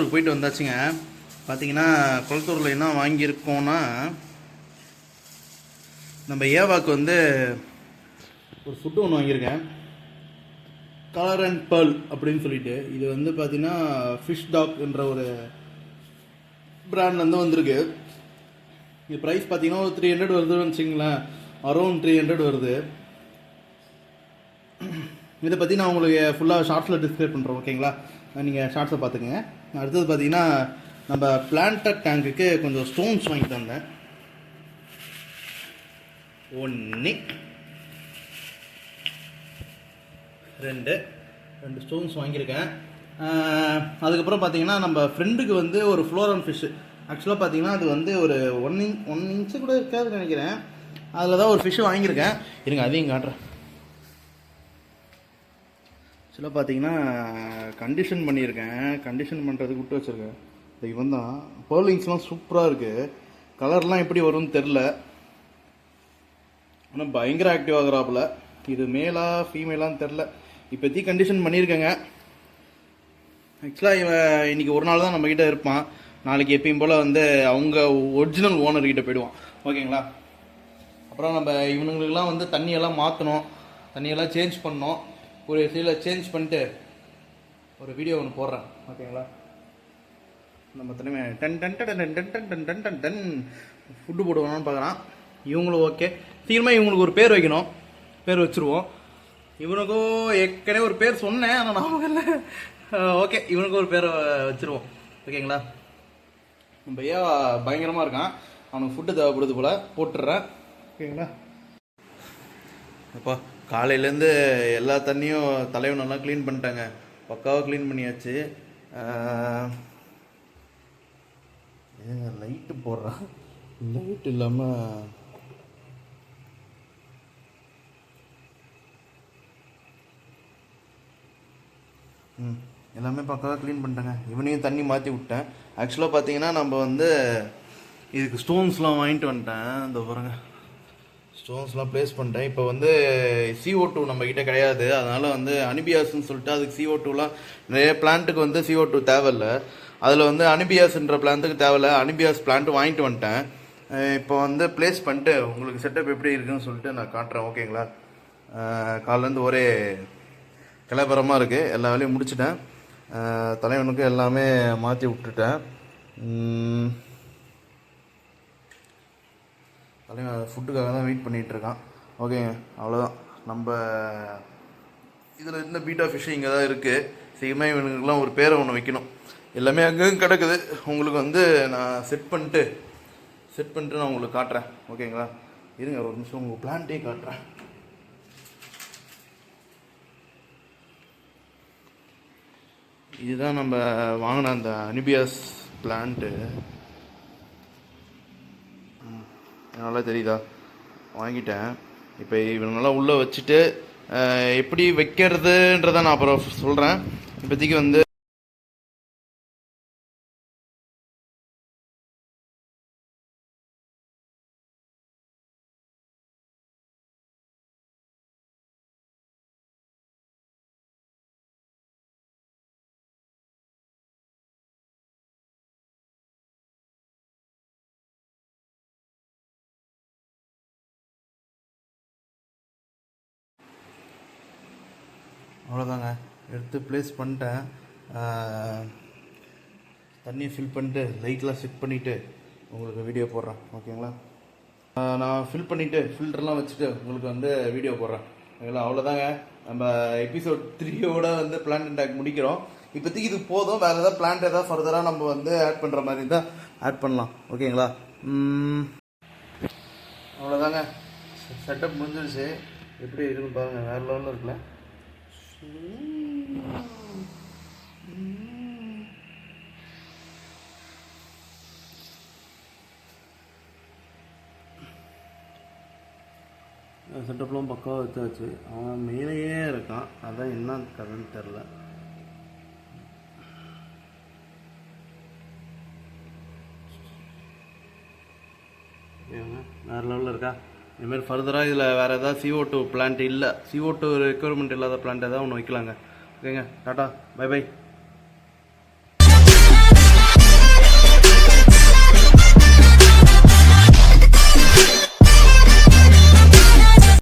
குளத்தூர் போயிட்டு வந்தாச்சுங்க. பார்த்தீங்கன்னா குளத்தூரில் என்ன வாங்கியிருக்கோன்னா, நம்ம ஏவாக்கு வந்து ஒரு ஃபுட்டு ஒன்று வாங்கியிருக்கேன். கலர் அண்ட் பேர்ல் அப்படின்னு சொல்லிட்டு. இது வந்து பார்த்தீங்கன்னா ஃபிஷ் டாக்ன்ற ஒரு பிராண்ட்லேருந்து வந்திருக்கு. இது ப்ரைஸ் பார்த்தீங்கன்னா ஒரு 300 வருதுன்னு வச்சுங்களேன். அரௌண்ட் 300 வருது. இதை பற்றி நான் உங்களுக்கு ஃபுல்லாக ஷார்ட்ஸில் டிஸ்கிரைப் பண்ணுறேன், ஓகேங்களா? நீங்கள் ஷார்ட்ஸை பார்த்துக்கங்க. அடுத்தது பார்த்தீங்கன்னா நம்ம பிளான்டட் டேங்குக்கு கொஞ்சம் ஸ்டோன்ஸ் வாங்கிட்டு வந்தேன். ஒன்று ரெண்டு ஸ்டோன்ஸ் வாங்கியிருக்கேன். அதுக்கப்புறம் பார்த்தீங்கன்னா நம்ம ஃப்ரெண்டுக்கு வந்து ஒரு ஃப்ளோரன் ஃபிஷ்ஷு. ஆக்சுவலாக பார்த்தீங்கன்னா அது வந்து ஒரு 1 இன்ச்சு கூட இருக்காதுன்னு நினைக்கிறேன். அதில் தான் ஒரு ஃபிஷ்ஷு வாங்கியிருக்கேன். இருங்க அதையும் காட்டுறேன். ஆக்சுவலாக பார்த்தீங்கன்னா கண்டிஷன் பண்ணியிருக்கேன். கண்டிஷன் பண்ணுறதுக்கு விட்டு வச்சுருக்கேன். இவன் தான் பேர்லிங்ஸ்லாம் சூப்பராக இருக்குது. கலர்லாம் எப்படி வரும்னு தெரில, ஆனால் பயங்கர ஆக்டிவ் ஆகுறாப்புல. இது மேலா ஃபீமேலான்னு தெரில. இப்போதைக்கு கண்டிஷன் பண்ணியிருக்கேங்க. ஆக்சுவலாக இவன் இன்றைக்கி ஒரு நாள் தான் நம்மக்கிட்ட இருப்பான். நாளைக்கு எப்பயும் போல் வந்து அவங்க ஒரிஜினல் ஓனர்கிட்ட போயிடுவான், ஓகேங்களா? அப்புறம் நம்ம இவனுங்களுக்கெல்லாம் வந்து தண்ணியெல்லாம் மாற்றணும், தண்ணியெல்லாம் சேஞ்ச் பண்ணோம். ஒரு சில சேஞ்ச் பண்ணிட்டு ஒரு வீடியோ ஒன்று போடுறேன், ஓகேங்களா? நம்ம தனிமே டன் டன் டன் டன் டன் டன் டன் டன் டன் டன் ஃபுட்டு போடுவோம்னு பார்க்குறான். இவங்களும் ஓகே. சீக்கிரமாக இவங்களுக்கு ஒரு பேர் வைக்கணும். பேர் வச்சுருவோம். இவனுக்கும் ஏற்கனவே ஒரு பேர் சொன்னேன், ஆனால் நான் இல்லை. ஓகே, இவனுக்கும் ஒரு பேரை வச்சுருவோம், ஓகேங்களா? நம்ம ஏன் பயங்கரமாக இருக்கான். அவனுக்கு ஃபுட்டு தேவைப்படுது போல், போட்டுடுறேன், ஓகேங்களா? அப்போ காலையிலேருந்து எல்லா தண்ணியும் தலைவன் நல்லா க்ளீன் பண்ணிட்டாங்க. பக்காவாக க்ளீன் பண்ணியாச்சு. லைட்டு போடுறான். லைட் இல்லாமல் எல்லாமே பக்காவாக க்ளீன் பண்ணிட்டேங்க. இவனையும் தண்ணி மாற்றி விட்டேன். ஆக்சுவலாக பார்த்தீங்கன்னா நம்ம வந்து இதுக்கு ஸ்டோன்ஸ்லாம் வாங்கிட்டு வந்துட்டேன். இந்த பாருங்க, ஸ்டோன்ஸ்லாம் ப்ளேஸ் பண்ணிட்டேன். இப்போ வந்து CO2 நம்மக்கிட்ட கிடையாது. அதனால் வந்து அனிபியாஸ்ன்னு சொல்லிட்டு அதுக்கு CO2லாம் நிறைய பிளான்ட்டுக்கு வந்து CO2 தேவையில்லை. அதில் வந்து அனிபியாஸ்ன்ற பிளான்ட்டுக்கு தேவையில்லை. அனிபியாஸ் பிளான்ட்டு வாங்கிட்டு வந்துட்டேன். இப்போ வந்து ப்ளேஸ் பண்ணிட்டு உங்களுக்கு செட்டப் எப்படி இருக்குன்னு சொல்லிட்டு நான் காட்டுறேன், ஓகேங்களா? காலையிலேருந்து ஒரே கிளம்பரமாக இருக்குது. எல்லா வேலையும் முடிச்சுட்டேன். தலைவனுக்கு எல்லாமே மாற்றி விட்டுட்டேன். தலைவன் ஃபுட்டுக்காக தான் வெயிட் பண்ணிகிட்ருக்கான். ஓகேங்க, அவ்வளோதான். நம்ம இதில் இருந்த பீட்டா ஃபிஷ்ஷு இங்கே தான் இருக்குது. சீக்கிரமாக இவனுக்குலாம் ஒரு பேரை ஒன்று வைக்கணும். எல்லாமே அங்கேயும் கிடக்குது. உங்களுக்கு வந்து நான் செட் பண்ணிட்டு நான் உங்களுக்கு காட்டுறேன், ஓகேங்களா? இருங்க ஒரு நிமிஷம் உங்கள் பிளான்ட்டே காட்டுறேன். இதுதான் நம்ம வாங்கின அந்த அனிபியாஸ் பிளான்ட்டு. நல்லா தெரியுதா? வாங்கிட்டேன். இப்போ இவனெல்லாம் உள்ளே வச்சுட்டு எப்படி வைக்கிறதுன்றதை நான் அப்புறம் சொல்கிறேன். இப்போதைக்கு வந்து அவ்வளோதாங்க, எடுத்து ப்ளேஸ் பண்ணிட்டேன். தண்ணியை ஃபில் பண்ணிட்டு லைட்லாம் செட் பண்ணிவிட்டு உங்களுக்கு வீடியோ போடுறேன், ஓகேங்களா? நான் ஃபில் பண்ணிவிட்டு ஃபில்டர்லாம் வச்சுட்டு உங்களுக்கு வந்து வீடியோ போடுறேன், ஓகேங்களா? அவ்வளோதாங்க. நம்ம எபிசோட் 3யோட வந்து பிளான்ட் அட்டாக் முடிக்கிறோம். இப்போதைக்கு இது போதும். வேறு ஏதாவது பிளான்ட் ஏதாவது ஃபர்தராக நம்ம வந்து ஆட் பண்ணுற மாதிரி இருந்தால் ஆட் பண்ணலாம், ஓகேங்களா? அவ்வளோதாங்க, செட்டப் முடிஞ்சிருச்சு. எப்படி இருக்குன்னு பாருங்கள், வேறு லெவலில் இருக்குல்ல? செட்டப்லாம் பக்காவாக வச்சாச்சு. அவன் மேலேயே இருக்கான், அதான் என்ன கதைன்னு தெரில. வேறு லெவலில் இருக்கா? இதுமாரி ஃபர்தராக இதில் வேறு ஏதாவது CO2 பிளான்ட் இல்லை, CO2 ரெக்யர்மெண்ட் இல்லாத பிளான்ட் ஏதாவது ஒன்று வைக்கலாங்க, ஓகேங்க? Tata, bye by.